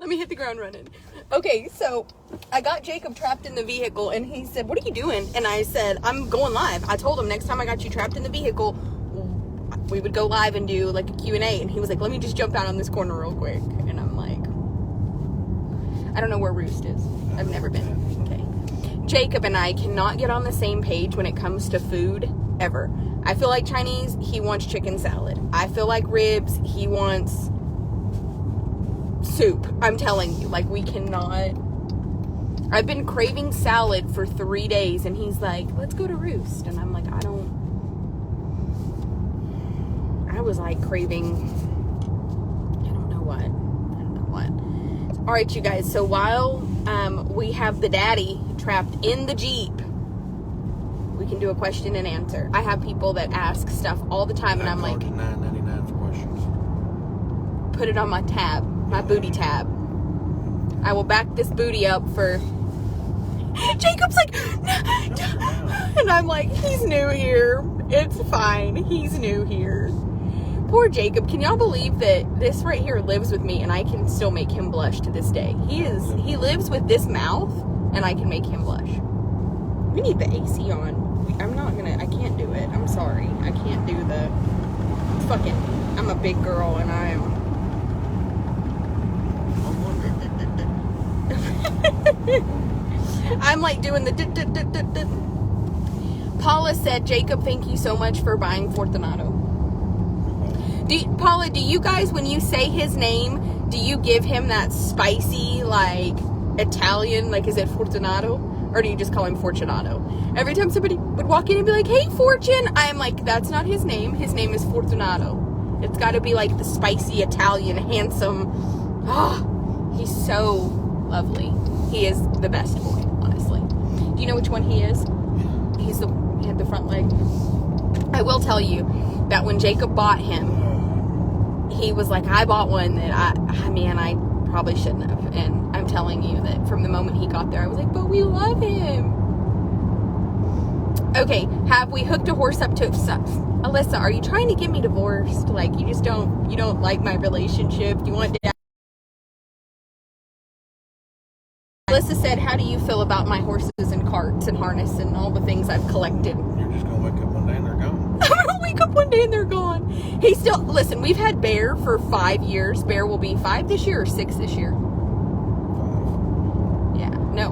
Let me hit the ground running. Okay, so I got Jacob trapped in the vehicle, and he said, what are you doing? And I said, I'm going live. I told him next time I got you trapped in the vehicle, we would go live and do like a Q&A. And he was like, let me just jump out on this corner real quick. And I'm like, I don't know where Roost is. I've never been. Okay. Jacob and I cannot get on the same page when it comes to food, ever. I feel like Chinese, he wants chicken salad. I feel like ribs, he wants soup. I'm telling you, like, we cannot. I've been craving salad for 3 days, and he's like, let's go to Roost. And I'm like, I was like craving, I don't know what. All right, you guys, so while we have the daddy trapped in the Jeep, we can do a question and answer. I have people that ask stuff all the time, and I'm like, $9.99 for questions. Put it on my tab, my booty tab. I will back this booty up for... Jacob's like, and I'm like, he's new here. It's fine. He's new here. Poor Jacob. Can y'all believe that this right here lives with me, and I can still make him blush to this day? He lives with this mouth, and I can make him blush. We need the AC on. I can't do it. I'm sorry. I can't do the fucking, I'm a big girl, and I'm like doing the Paula said, Jacob, thank you so much for buying Fortunato. Paula, do you guys, when you say his name, do you give him that spicy, like, Italian, like, is it Fortunato? Or do you just call him Fortunato? Every time somebody would walk in and be like, hey, Fortune, I'm like, that's not his name. His name is Fortunato. It's got to be, like, the spicy Italian, handsome. Oh, he's so lovely. He is the best boy, honestly. Do you know which one he is? He had the front leg. I will tell you that when Jacob bought him, he was like, I bought one that I probably shouldn't have. And I'm telling you that from the moment he got there, I was like, but we love him. Okay, have we hooked a horse up to stuff? Alyssa, are you trying to get me divorced? Like, you don't like my relationship? You want to... Alyssa said, how do you feel about my horses and carts and harness and all the things I've collected? You're just going to wake up one day and they're gone. I'm going to wake up one day and they're gone. Listen, we've had Bear for 5 years. Bear will be 5 this year or 6 this year? 5. Yeah, no.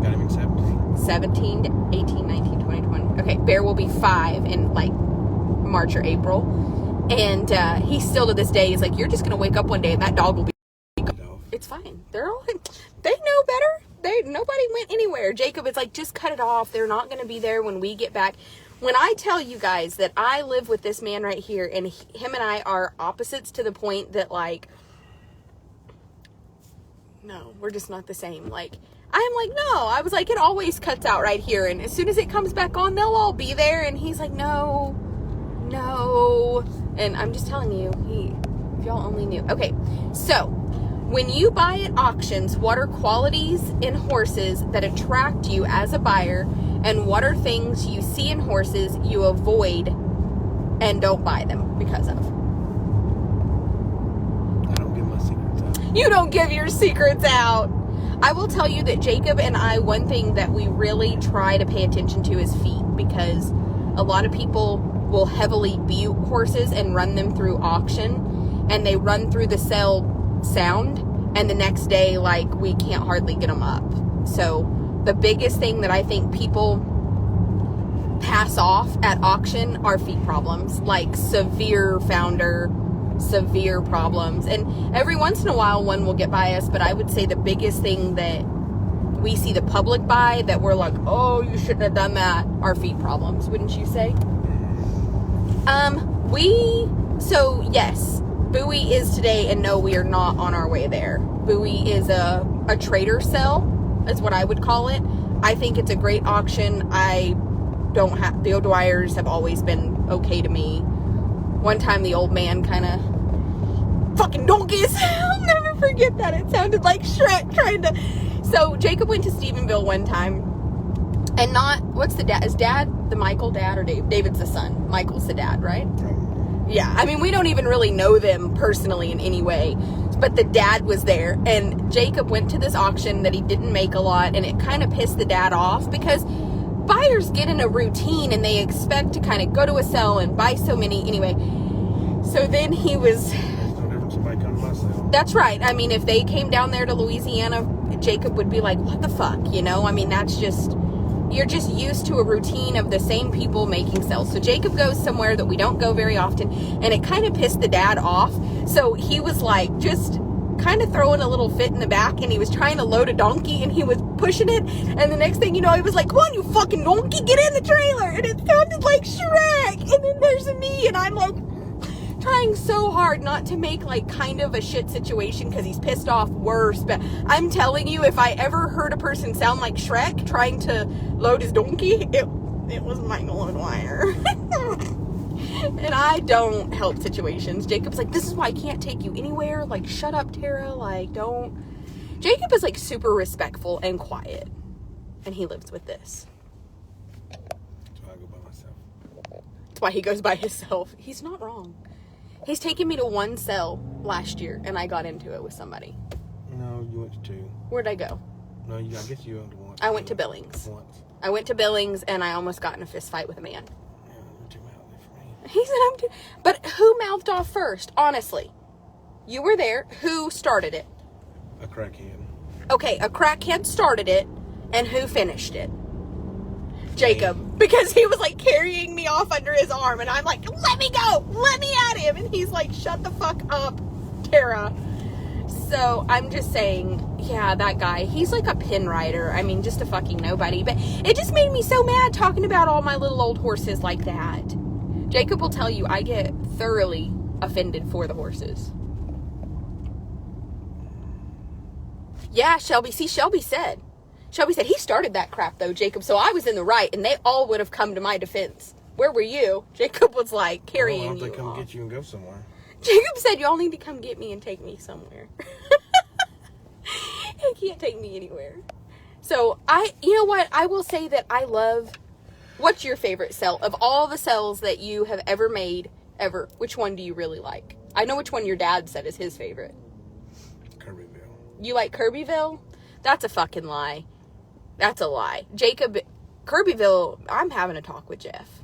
Got him in 17. 17, 18, 19, 20, 20. Okay, Bear will be 5 in, like, March or April. And he still to this day is like, you're just going to wake up one day and that dog will be gone. It's fine. They know better. Nobody went anywhere. Jacob is like, just cut it off. They're not going to be there when we get back. When I tell you guys that I live with this man right here, and him and I are opposites to the point that, like, no, we're just not the same. Like, I'm like, no. I was like, it always cuts out right here, and as soon as it comes back on, they'll all be there. And he's like, no. And I'm just telling you, if y'all only knew. Okay, so when you buy at auctions, what are qualities in horses that attract you as a buyer, and what are things you see in horses you avoid and don't buy them because of? I don't give my secrets out. You don't give your secrets out. I will tell you that Jacob and I, one thing that we really try to pay attention to is feet, because a lot of people will heavily butte horses and run them through auction, and they run through the sale sound, and the next day, like, we can't hardly get them up. So the biggest thing that I think people pass off at auction are feet problems, like severe founder, severe problems. And every once in a while one will get by us, but I would say the biggest thing that we see the public buy that we're like, oh, you shouldn't have done that, are feet problems, wouldn't you say? So yes, Bowie is today, and no, we are not on our way there. Bowie is a trader sale, is what I would call it. I think it's a great auction. The O'Dwyers have always been okay to me. One time the old man kind of, fucking donkeys, I'll never forget that. It sounded like Shrek trying to. So Jacob went to Stephenville one time, and what's the dad? Is dad the Michael dad, or Dave? David's the son. Michael's the dad, right? Yeah, I mean, we don't even really know them personally in any way. But the dad was there, and Jacob went to this auction that he didn't make a lot, and it kind of pissed the dad off because buyers get in a routine and they expect to kind of go to a sale and buy so many anyway. So then he was... There's no difference if I come to my sale. That's right. I mean, if they came down there to Louisiana, Jacob would be like, what the fuck, you know? I mean, that's just... You're just used to a routine of the same people making sales. So Jacob goes somewhere that we don't go very often, and it kind of pissed the dad off. So he was like just kind of throwing a little fit in the back, and he was trying to load a donkey, and he was pushing it. And the next thing you know, he was like, come on, you fucking donkey, get in the trailer. And it sounded like Shrek. And then there's me, and I'm like trying so hard not to make like kind of a shit situation because he's pissed off worse. But I'm telling you, if I ever heard a person sound like Shrek trying to load his donkey, it was Michael O'Dwyer. And I don't help situations. Jacob's like, this is why I can't take you anywhere. Like, shut up, Tara. Like, don't. Jacob is like super respectful and quiet, and he lives with this. That's why I go by myself. That's why he goes by himself. He's not wrong. He's taken me to one sale last year, and I got into it with somebody. No, you went to two. Where'd I go? No, I guess you went to one. I went to Billings. Once. I went to Billings, and I almost got in a fist fight with a man. Yeah, you're too mouthy for me. He said I'm too... But who mouthed off first? Honestly. You were there. Who started it? A crackhead. Okay, a crackhead started it, and who finished it? Jacob. Because he was like carrying me off under his arm, and I'm like, let me go! Let me at him! And he's like, shut the fuck up, Tara. So I'm just saying, yeah, that guy, he's like a pin rider. I mean, just a fucking nobody. But it just made me so mad talking about all my little old horses like that. Jacob will tell you I get thoroughly offended for the horses. Yeah, Shelby. See, Shelby said he started that crap though, Jacob. So I was in the right, and they all would have come to my defense. Where were you? Jacob was like carrying you. Why don't they come get you and go somewhere? Jacob said, y'all need to come get me and take me somewhere. He can't take me anywhere. So, you know what? I will say that I love... What's your favorite cell? Of all the cells that you have ever made, ever, which one do you really like? I know which one your dad said is his favorite. Kirbyville. You like Kirbyville? That's a fucking lie. That's a lie. Jacob, Kirbyville, I'm having a talk with Jeff.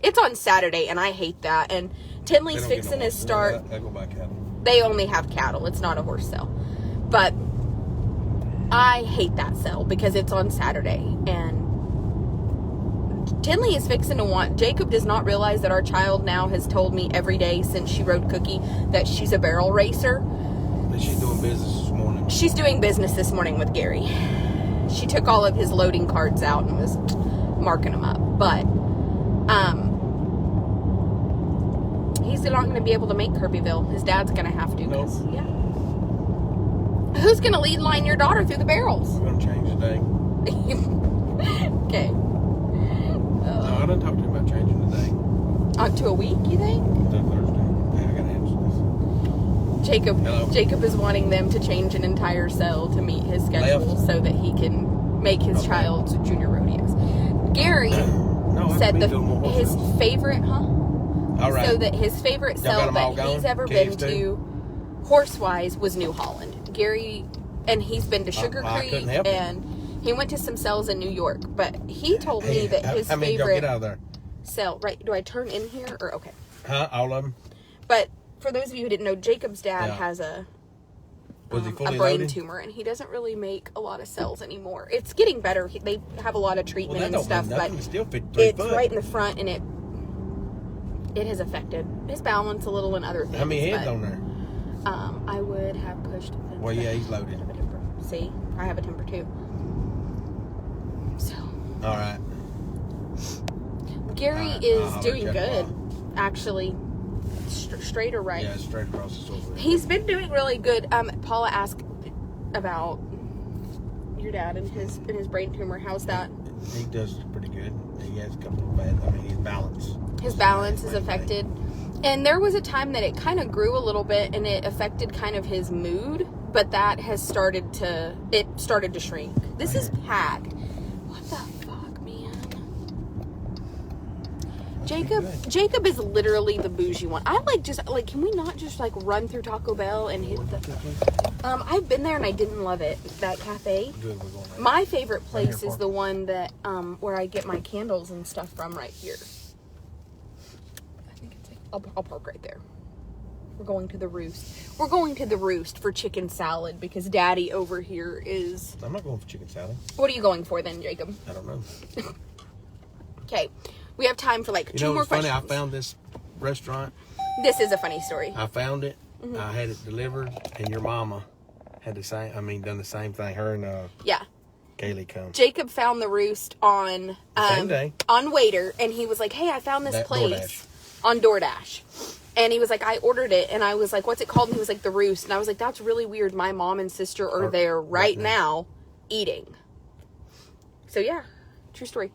It's on Saturday, and I hate that. And Tinley's fixing his start. They go by cattle. They only have cattle. It's not a horse sale. But I hate that sale because it's on Saturday. And Tinley is fixing to want... Jacob does not realize that our child now has told me every day since she rode Cookie that she's a barrel racer. And she's doing business this morning. She's doing business this morning with Gary. She took all of his loading cards out and was marking them up. But, he's not going to be able to make Kirbyville. His dad's going to have to. Nope. Yeah. Who's going to lead line your daughter through the barrels? We're going to change the day. Okay. No, I didn't talk to him about changing the day. To a week, you think? To Thursday. Hey, I got to answer this. Jacob. Hello? Jacob is wanting them to change an entire cell to meet his schedule so that he can make his child's junior rodeos. Gary said his favorite, All right. So that his favorite cell that he's ever been to, horse-wise, was New Holland. Gary, and he's been to Sugar Creek, and he went to some cells in New York. But he told me that his favorite get out of there. cell, right? Do I turn in here or okay? Huh? All of them? But for those of you who didn't know, Jacob's dad has a brain tumor, and he doesn't really make a lot of cells anymore. It's getting better. They have a lot of treatment and stuff, but it's right in the front, and it has affected his balance a little and other things. How many heads on there? I would have pushed. Well, yeah, he's loaded. See, I have a temper too. So. All right. Gary is doing good, actually. Straight or right? Yeah, straight across the shoulder. He's been doing really good. Paula asked about your dad and his brain tumor. How's that? He does pretty good. He has a couple of bad. I mean, his balance. His balance is affected. And there was a time that it kind of grew a little bit, and it affected kind of his mood. But that has started to shrink. This is packed. What the fuck, man? Jacob is literally the bougie one. I like just like, can we not just like run through Taco Bell and hit the? I've been there and I didn't love it. That cafe. Good, we're going right. My favorite place is the one that where I get my candles and stuff from right here. I think it's. I'll park right there. We're going to the Roost. We're going to the Roost for chicken salad because Daddy over here is. I'm not going for chicken salad. What are you going for then, Jacob? I don't know. Okay. We have time for like two more questions. Funny, I found this restaurant. This is a funny story. I found it. Mm-hmm. I had it delivered, and your mama had done the same thing. Her and Kaylee come. Jacob found the Roost on same day on Waiter, and he was like, "Hey, I found this place DoorDash. On DoorDash." And he was like, I ordered it, and I was like, what's it called? And he was like, the Roost. And I was like, that's really weird. My mom and sister are there right now eating. So yeah, true story.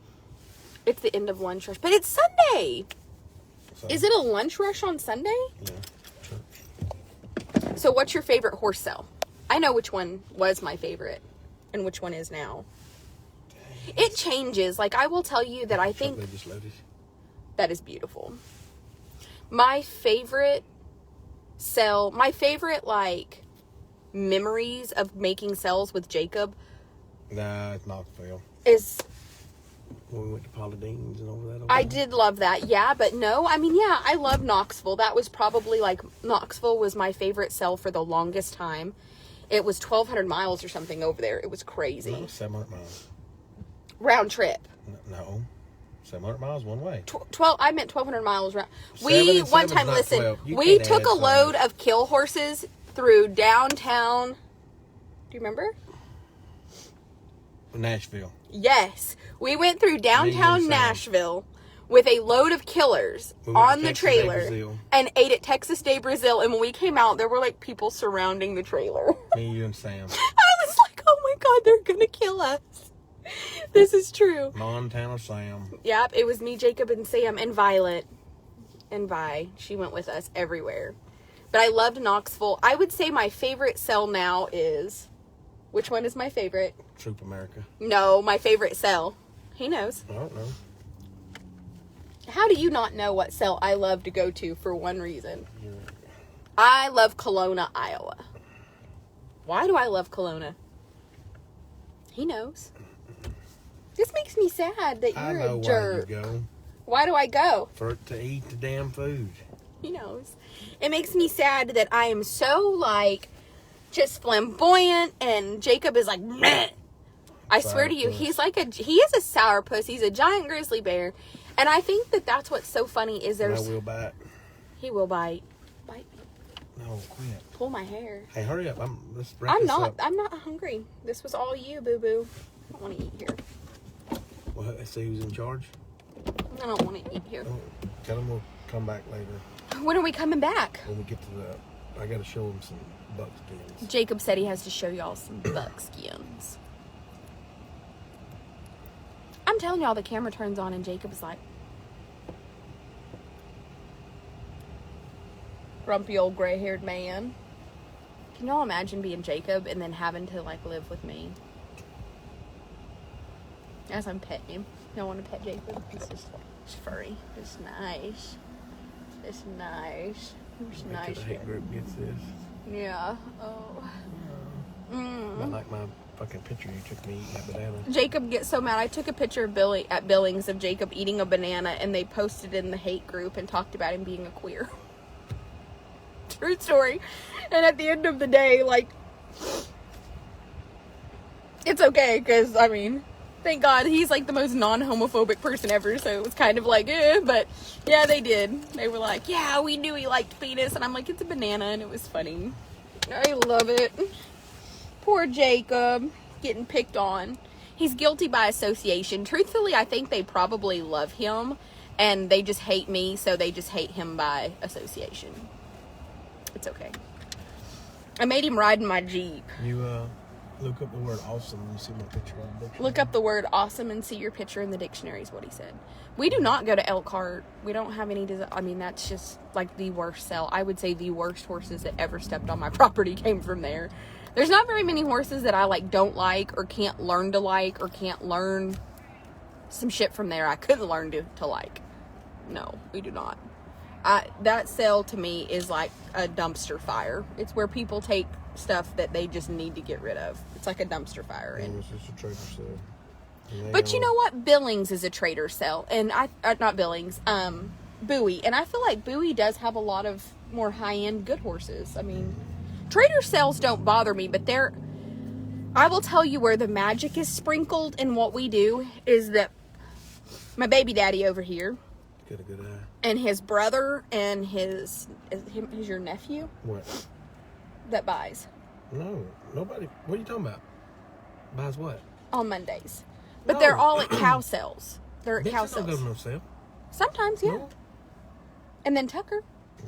It's the end of lunch rush, but it's Sunday. Is it a lunch rush on Sunday? Yeah. So what's your favorite horse sale? I know which one was my favorite and which one is now. It changes. Like, I will tell you that I think that is beautiful. My favorite like memories of making cells with Jacob. Nah, it's Knoxville. Is when we went to Paula Dean's and over that. I did love that, yeah, but no, I mean, yeah, I love Knoxville. That was probably like Knoxville was my favorite cell for the longest time. It was 1,200 miles or something over there. It was crazy. No, 700 miles. Round trip. No. 700 miles one way. 12. I meant 1,200 miles round. We one time we took a load of kill horses through downtown. Do you remember? Nashville. Yes, we went through downtown Nashville with a load of killers on the trailer and ate at Texas de Brazil. And when we came out, there were like people surrounding the trailer. Me, you, and Sam. I was like, oh my God, they're gonna kill us. This is true. Montana Sam. Yep, it was me, Jacob, and Sam, and Violet. And Vi. She went with us everywhere. But I loved Knoxville. I would say my favorite cell now is... Which one is my favorite? Troop America. No, my favorite cell. He knows. I don't know. How do you not know what cell I love to go to for one reason? I love Kelowna, Iowa. Why do I love Kelowna? He knows. This makes me sad that you're a jerk. Why you go. Why do I go? To eat the damn food. He knows. It makes me sad that I am so, like, just flamboyant, and Jacob is like, meh. I swear to you, he is a sourpuss. He's a giant grizzly bear. And I think that that's what's so funny is there's... I will bite. He will bite. Bite me. No, quit. Pull my hair. Hey, hurry up. Let's wrap this up. I'm not hungry. This was all you, boo-boo. I don't want to eat here. Well, let's see who's in charge. I don't want to eat here. Oh, tell them we'll come back later. When are we coming back? When we get to I got to show them some buckskins. Jacob said he has to show y'all some buckskins. I'm telling y'all, the camera turns on and Jacob's like... grumpy old gray-haired man. Can y'all imagine being Jacob and then having to, like, live with me? As I'm petting him. Y'all want to pet Jacob? He's just furry. It's nice. It's nice. It's nice. The hate group gets this. Yeah. Oh. Not like my fucking picture you took me eating that banana. Jacob gets so mad. I took a picture of at Billings of Jacob eating a banana, and they posted in the hate group and talked about him being a queer. True story. And at the end of the day, like, it's okay, because, I mean, thank God he's, like, the most non-homophobic person ever, so it was kind of like, but, yeah, they did. They were like, yeah, we knew he liked penis, and I'm like, it's a banana, and it was funny. I love it. Poor Jacob, getting picked on. He's guilty by association. Truthfully, I think they probably love him, and they just hate me, so they just hate him by association. It's okay. I made him ride in my Jeep. You, look up the word awesome and see my picture on the dictionary. Look up the word awesome and see your picture in the dictionary is what he said. We do not go to Elkhart. We don't have any... I mean, that's just, like, the worst sell. I would say the worst horses that ever stepped on my property came from there. There's not very many horses that I, like, don't like or can't learn to like or can't learn some shit from there I couldn't learn to like. No, we do not. That sale to me is like a dumpster fire. It's where people take stuff that they just need to get rid of. It's like a dumpster fire. And it's just a trader sale. But you know what? Billings is a trader sale. And not Billings, Bowie. And I feel like Bowie does have a lot of more high-end good horses. I mean, trader sales don't bother me, but I will tell you where the magic is sprinkled in what we do is that my baby daddy over here, got a good eye, and his brother and is your nephew? What? That buys. No, nobody. What are you talking about? Buys what? On Mondays. But they're all at cow sales. They're at cow Vincent sales. don't go to no sale. Sometimes, yeah. No. And then Tucker.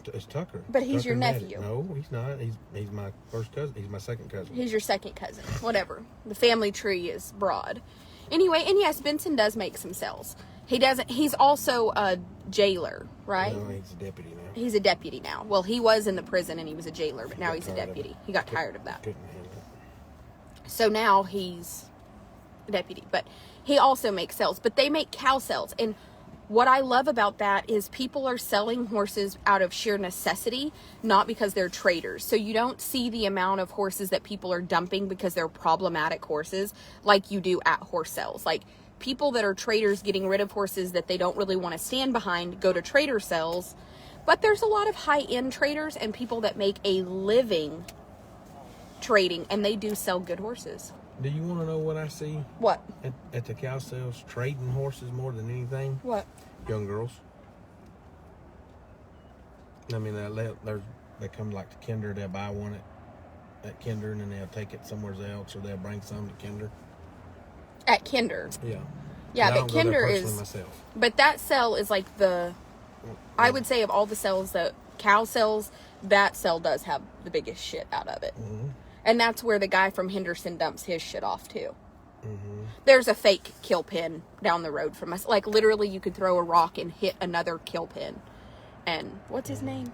It's Tucker. But he's Tucker your Daddy. nephew. No, he's not. He's my first cousin. He's my second cousin. He's your second cousin. Whatever. The family tree is broad. Anyway, and yes, Benson does make some sales. He's also a jailer, right? No, he's a deputy now. He's a deputy now. Well, he was in the prison and he was a jailer, but now he's a deputy. He got tired of that. Couldn't handle it. So now he's a deputy. But he also makes sales. But they make cow sales. And what I love about that is people are selling horses out of sheer necessity, not because they're traders. So you don't see the amount of horses that people are dumping because they're problematic horses like you do at horse sales. Like, people that are traders getting rid of horses that they don't really want to stand behind go to trader sales. But there's a lot of high-end traders and people that make a living trading, and they do sell good horses. Do you want to know what I see? What? At the cow sales, trading horses more than anything? What? Young girls. I mean, they come like to Kinder. They'll buy one at Kinder, and then they'll take it somewhere else, or they'll bring some to Kinder. At Kinder. Yeah. Yeah, but Kinder is. Myself. But that sell is like I would say of all the cells that cow sells, that cell does have the biggest shit out of it. Mm-hmm. And that's where the guy from Henderson dumps his shit off too. Mm-hmm. There's a fake kill pin down the road from us. Like, literally, you could throw a rock and hit another kill pin. And what's his name?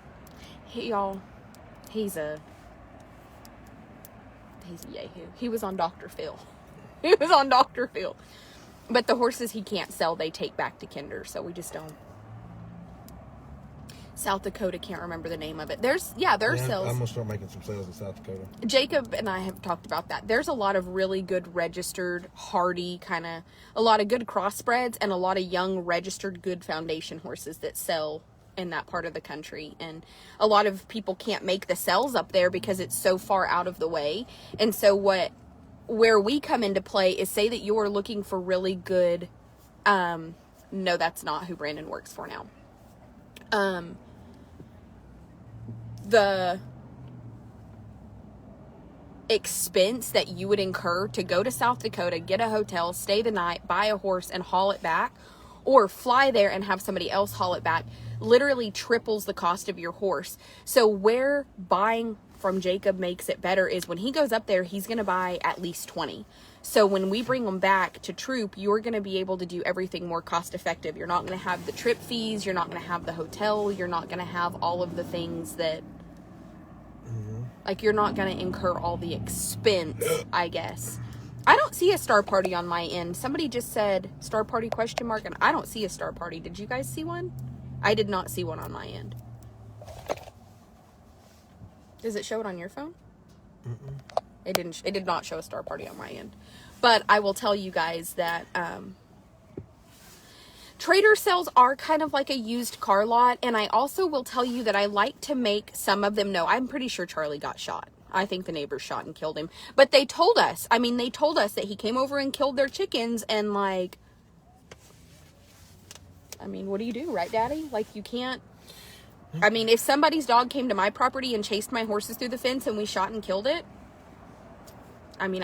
He's a yahoo. He was on Dr. Phil. He was on Dr. Phil. But the horses he can't sell, they take back to Kinder. So we just don't. South Dakota, can't remember the name of it. There are sales. I'm going to start making some sales in South Dakota. Jacob and I have talked about that. There's a lot of really good registered, hardy a lot of good crossbreds and a lot of young registered good foundation horses that sell in that part of the country. And a lot of people can't make the sales up there because it's so far out of the way. And so where we come into play is, say that you're looking for really good, no, that's not who Brandon works for now. The expense that you would incur to go to South Dakota, get a hotel, stay the night, buy a horse and haul it back, or fly there and have somebody else haul it back, literally triples the cost of your horse. So where buying from Jacob makes it better is when he goes up there, he's going to buy at least 20. So when we bring them back to troop, you're going to be able to do everything more cost effective. You're not going to have the trip fees. You're not going to have the hotel. You're not going to have all of the things that, like, you're not going to incur all the expense, I guess. I don't see a star party on my end. Somebody just said star party ? And I don't see a star party. Did you guys see one? I did not see one on my end. Does it show it on your phone? Mm-mm. It did not show a star party on my end. But I will tell you guys that trader sales are kind of like a used car lot. And I also will tell you that I like to make some of them know. I'm pretty sure Charlie got shot. I think the neighbors shot and killed him. But they told us that he came over and killed their chickens. And like, I mean, what do you do, right, Daddy? Like, you can't. I mean, if somebody's dog came to my property and chased my horses through the fence and we shot and killed it, I mean,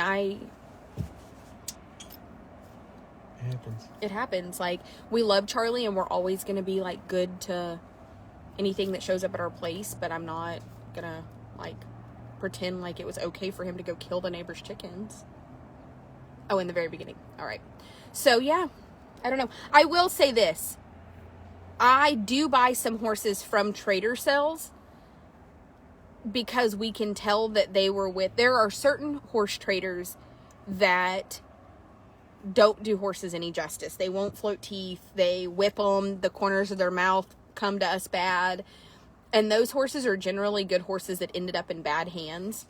it happens. Like, we love Charlie and we're always going to be, like, good to anything that shows up at our place, but I'm not going to, like, pretend like it was okay for him to go kill the neighbor's chickens. Oh, in the very beginning. All right. So, yeah, I don't know. I will say this. I do buy some horses from trader sales because we can tell that they were there are certain horse traders that don't do horses any justice. They won't float teeth. They whip them. The corners of their mouth come to us bad. And those horses are generally good horses that ended up in bad hands.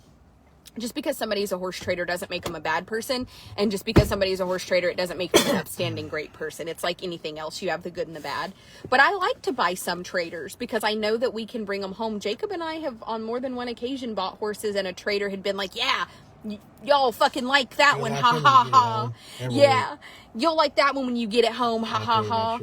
Just because somebody's a horse trader doesn't make them a bad person. And just because somebody's a horse trader, it doesn't make them an upstanding great person. It's like anything else. You have the good and the bad. But I like to buy some traders because I know that we can bring them home. Jacob and I have on more than one occasion bought horses and a trader had been like, yeah, y'all fucking like that one, ha ha ha. Yeah, you'll like that one when you get it home, ha ha ha.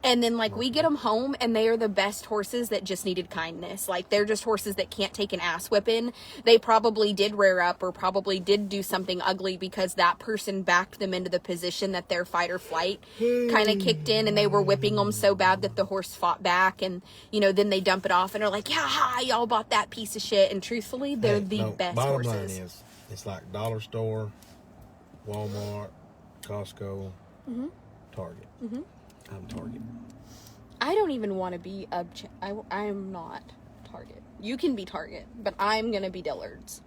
And then like we get them home and they are the best horses that just needed kindness. Like they're just horses that can't take an ass whipping. They probably did rear up or probably did do something ugly because that person backed them into the position that their fight or flight kind of kicked in, and they were whipping them so bad that the horse fought back, and you know, then they dump it off and are like, yeah, ha, y'all bought that piece of shit. And truthfully, they're the best horses. Bottom line is, it's like dollar store, Walmart, Costco, Target. I'm Target. I don't even want to be I'm not Target. You can be Target, but I'm gonna be Dillard's.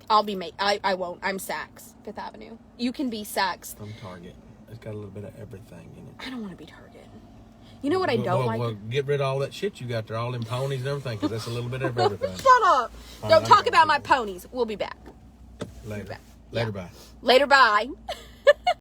I'll be I won't. I'm Saks, Fifth Avenue. You can be Saks. I'm Target. It's got a little bit of everything in it. I don't want to be Target. You know what I don't like? Well, get rid of all that shit you got there, all them ponies and everything, because that's a little bit of everything. Shut up! Don't talk about my ponies. We'll be back. Later. Later, bye. Later, bye.